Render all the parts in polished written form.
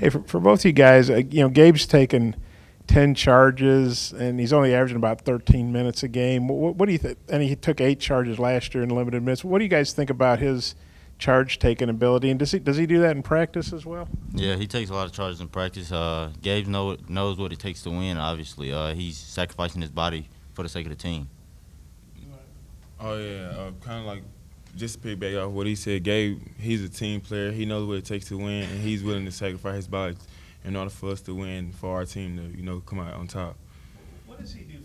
Hey, for both you guys, Gabe's taken 10 charges, and he's only averaging about 13 minutes a game. What do you think? And he took 8 charges last year in limited minutes. What do you guys think about his charge-taking ability, and does he do that in practice as well? Yeah, he takes a lot of charges in practice. Gabe knows what it takes to win, obviously. He's sacrificing his body for the sake of the team. Oh, yeah, kind of like just to piggyback off what he said, Gabe, he's a team player. He knows what it takes to win, and he's willing to sacrifice his body in order for us to win, for our team to, come out on top. What does he do?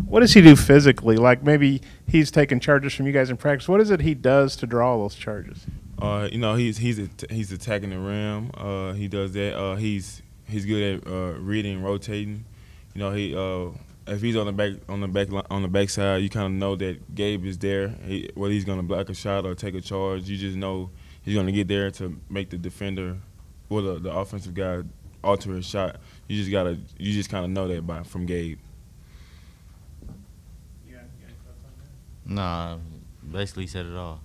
What does he do physically? Like maybe he's taking charges from you guys in practice. What is it he does to draw those charges? He's attacking the rim. He does that. He's good at reading and rotating. If he's on the backside, you kind of know that Gabe is there. Whether he's gonna block a shot or take a charge, you just know he's gonna get there to make the defender or the offensive guy alter his shot. You just kind of know that from Gabe. Nah, basically said it all.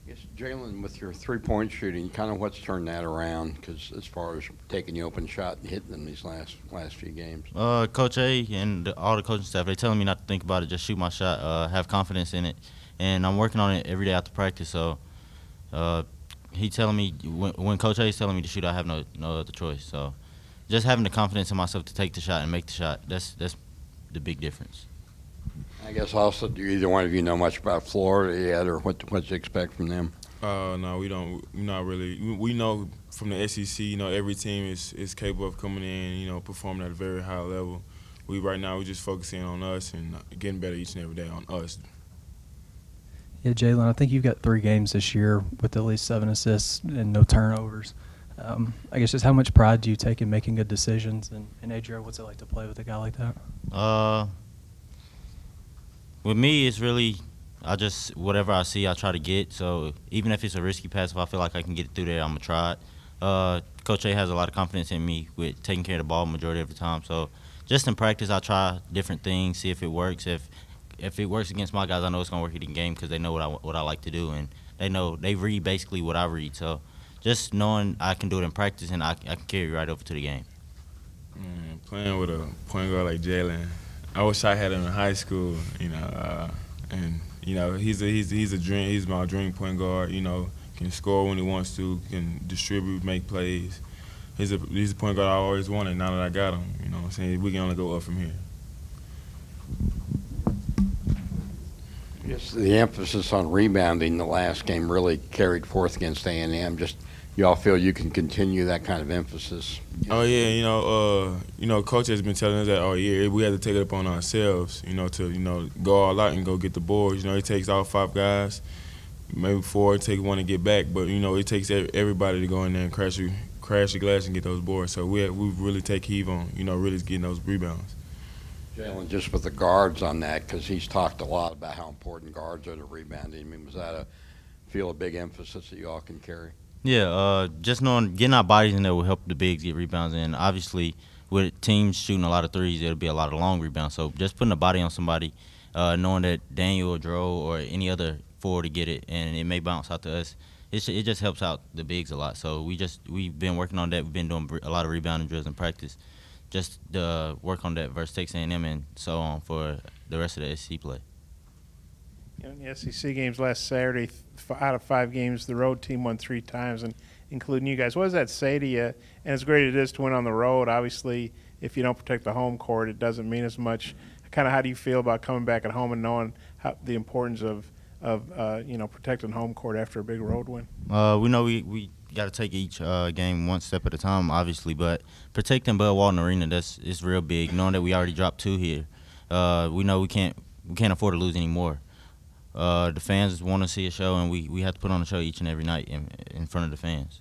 Yes, Jalen, with your three-point shooting, kind of what's turned that around? Because as far as taking the open shot and hitting them these last few games. Coach A and all the coaching staff, they telling me not to think about it, just shoot my shot, have confidence in it, and I'm working on it every day after practice. So he telling me when Coach A is telling me to shoot, I have no other choice. So just having the confidence in myself to take the shot and make the shot, that's the big difference. I guess also, do either one of you know much about Florida yet, or what to expect from them? No, we don't. Not really. We know from the SEC, every team is capable of coming in, performing at a very high level. Right now we're just focusing on us and getting better each and every day on us. Yeah, Jalen, I think you've got 3 games this year with at least 7 assists and no turnovers. I guess just how much pride do you take in making good decisions? And Adrio, what's it like to play with a guy like that? With me, it's really whatever I see, I try to get. So even if it's a risky pass, if I feel like I can get it through there, I'm going to try it. Coach A has a lot of confidence in me with taking care of the ball majority of the time. So just in practice, I try different things, see if it works. If it works against my guys, I know it's going to work in the game because they know what I like to do, and they read basically what I read. So just knowing I can do it in practice and I can carry it right over to the game. Playing with a point guard like Jalen, I wish I had him in high school, and he's a dream. He's my dream point guard. Can score when he wants to, can distribute, make plays. He's a point guard I always wanted. Now that I got him, what I'm saying, we can only go up from here. Yes, the emphasis on rebounding the last game really carried forth against A&M. Just y'all feel you can continue that kind of emphasis? Oh yeah, Coach has been telling us that all year. We had to take it upon ourselves, to go all out and go get the boards. It takes all 5 guys, maybe 4, take 1 to get back, but it takes everybody to go in there and crash the glass and get those boards. So we really take heave on really getting those rebounds. Jalen, just with the guards on that, because he's talked a lot about how important guards are to rebounding. I mean, was that a big emphasis that you all can carry? Yeah, just knowing getting our bodies in there will help the bigs get rebounds. And obviously, with teams shooting a lot of threes, it'll be a lot of long rebounds. So just putting a body on somebody, knowing that Daniel or Dro or any other forward to get it, and it may bounce out to us, it just helps out the bigs a lot. So we've been working on that. We've been doing a lot of rebounding drills in practice, just to work on that versus Texas A&M and so on for the rest of the SEC play. In the SEC games last Saturday, out of 5 games, the road team won 3 times, and including you guys. What does that say to you? And as great as it is to win on the road, obviously, if you don't protect the home court, it doesn't mean as much. Kind of how do you feel about coming back at home and knowing the importance of protecting home court after a big road win? We know we got to take each game one step at a time, obviously, but protecting Bud Walton Arena, it's real big. Knowing that we already dropped 2 here, we know we can't afford to lose anymore. The fans want to see a show, and we have to put on a show each and every night in front of the fans.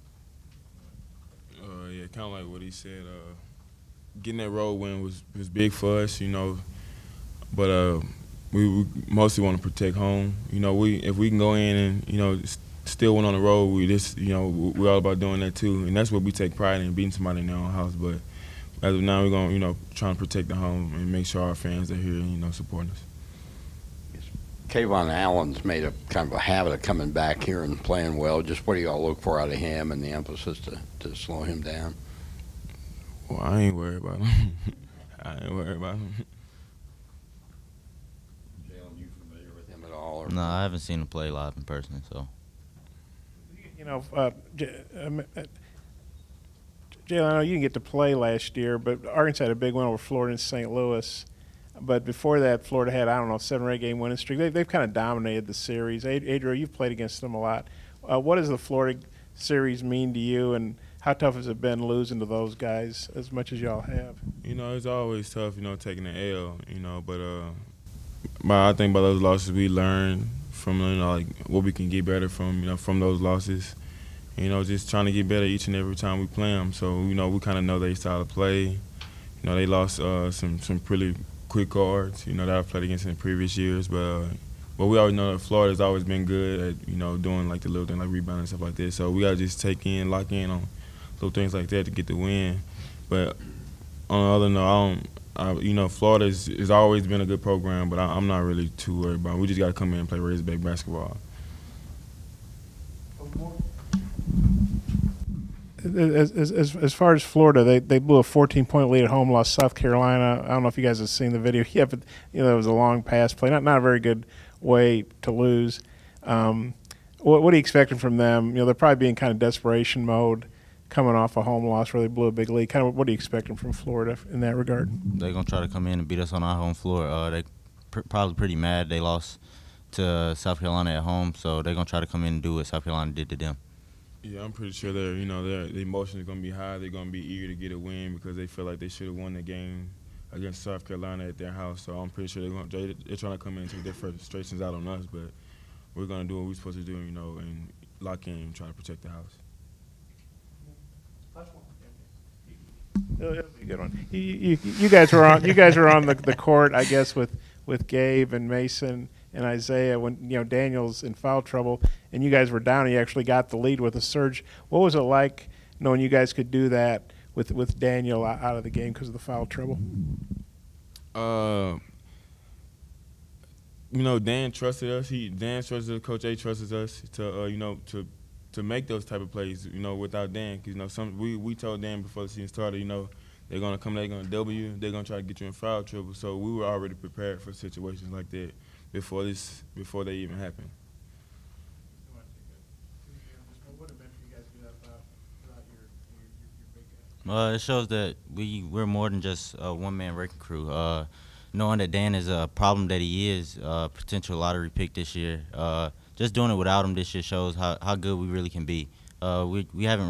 Yeah, kind of like what he said. Getting that road win was big for us, but we mostly want to protect home. If we can go in and still win on the road, we're all about doing that too, and that's what we take pride in, beating somebody in their own house. But as of now, we're going trying to protect the home and make sure our fans are here, supporting us. Kayvon Allen's made a kind of a habit of coming back here and playing well. Just what do y'all look for out of him and the emphasis to slow him down? Well, I ain't worried about him. I ain't worried about him. Jalen, you familiar with him at all? Or? No, I haven't seen him play live in person, so. You know, Jalen, I know you didn't get to play last year, but Arkansas had a big win over Florida in St. Louis. But before that, Florida had, I don't know, 7 or 8 game winning streak. They've kind of dominated the series. Adrio, you've played against them a lot. What does the Florida series mean to you, and how tough has it been losing to those guys as much as y'all have? You know, it's always tough, you know, taking an L, you know, but I think by those losses we learn from, you know, like what we can get better from, you know, from those losses. You know, just trying to get better each and every time we play them. So, you know, we kind of know their style of play. You know, they lost some pretty quick guards, you know, that I've played against in previous years. But we always know that Florida's always been good at, you know, doing like the little thing like rebounding and stuff like that. So we got to just lock in on little things like that to get the win. But on the other note, you know, Florida has always been a good program, but I'm not really too worried about it. We just got to come in and play Razorback basketball. As far as Florida, they blew a 14-point lead at home, lost South Carolina. I don't know if you guys have seen the video yet, but you know it was a long pass play, not a very good way to lose. What are you expecting from them? You know, they're probably being kind of desperation mode, coming off a home loss where they blew a big lead. Kind of, what are you expecting from Florida in that regard? They're gonna try to come in and beat us on our home floor. They probably pretty mad they lost to South Carolina at home, so they're gonna try to come in and do what South Carolina did to them. Yeah, I'm pretty sure their emotions are gonna be high. They're gonna be eager to get a win because they feel like they should have won the game against South Carolina at their house. So I'm pretty sure they're trying to come in and take their frustrations out on us. But we're gonna do what we're supposed to do, you know, and lock in and try to protect the house. That'll be a good one. You guys were on. You guys were on the court, I guess, with Gabe and Mason and Isaiah when Daniel's in foul trouble, and you guys were down. And you actually got the lead with a surge. What was it like knowing you guys could do that with Daniel out of the game because of the foul trouble? You know, Dan trusted us. Dan trusted us. Coach A trusted us to make those type of plays. You know, without Dan, because we told Dan before the season started, you know, they're gonna come, they're gonna double you, they're gonna try to get you in foul trouble. So we were already prepared for situations like that before they even happened. It shows that we're more than just a one-man wrecking crew. Knowing that Dan is a problem that he is, potential lottery pick this year, just doing it without him this year shows how good we really can be. We haven't